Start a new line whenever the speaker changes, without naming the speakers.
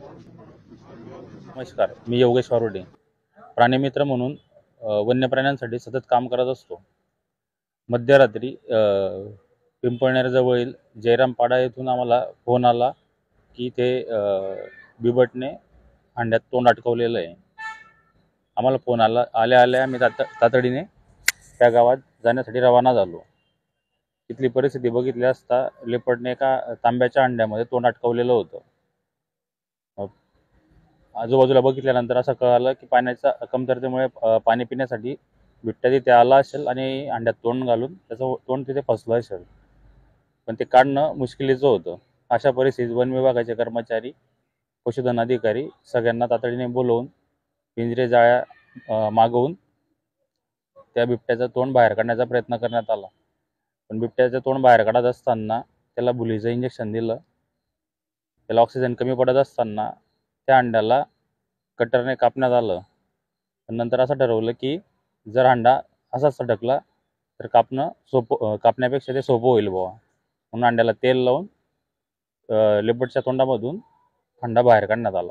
नमस्कार, मी योगेश वारुडे. प्राणीमित्र म्हणून वन्य प्राण्यांसाठी सतत काम करत असतो. मध्यरात्री पिंपळनेरजवळील जयरामपाडा येथून आम्हाला फोन आला की ते बिबटने अंड्यात तोंड अटकवलेलं आहे. आम्हाला फोन आल्या आम्ही तातडीने त्या गावात जाण्यासाठी रवाना झालो. तिथली परिस्थिती बघितली असता लेपर्डने एका तांब्याच्या अंड्यामध्ये तोंड अटकवलेलं होतं. आजूबाजूला बघितल्यानंतर असं कळालं की पाण्याच्या कमतरतेमुळे पाणी पिण्यासाठी बिबट्या तिथे आला असेल आणि अंड्यात तोंड घालून त्याचं तोंड तिथे फसलं असेल. पण ते काढणं मुश्किलीचं होतं. अशा परिस्थितीत वन विभागाचे कर्मचारी, पशुधन अधिकारी सगळ्यांना तातडीने बोलवून पिंजरे जाळ्या मागवून त्या बिबट्याचं तोंड बाहेर काढण्याचा प्रयत्न करण्यात आला. पण बिबट्याचं तोंड बाहेर काढत असताना त्याला भुलीचं इंजेक्शन दिलं. त्याला ऑक्सिजन कमी पडत असताना त्या अंड्याला कटरने कापण्यात आलं. पण नंतर असं ठरवलं की जर अंडा असाच सटकला तर कापण्यापेक्षा ते सोपं होईल बुवा, म्हणून अंड्याला तेल लावून लेपर्डच्या तोंडामधून अंडा बाहेर काढण्यात आला.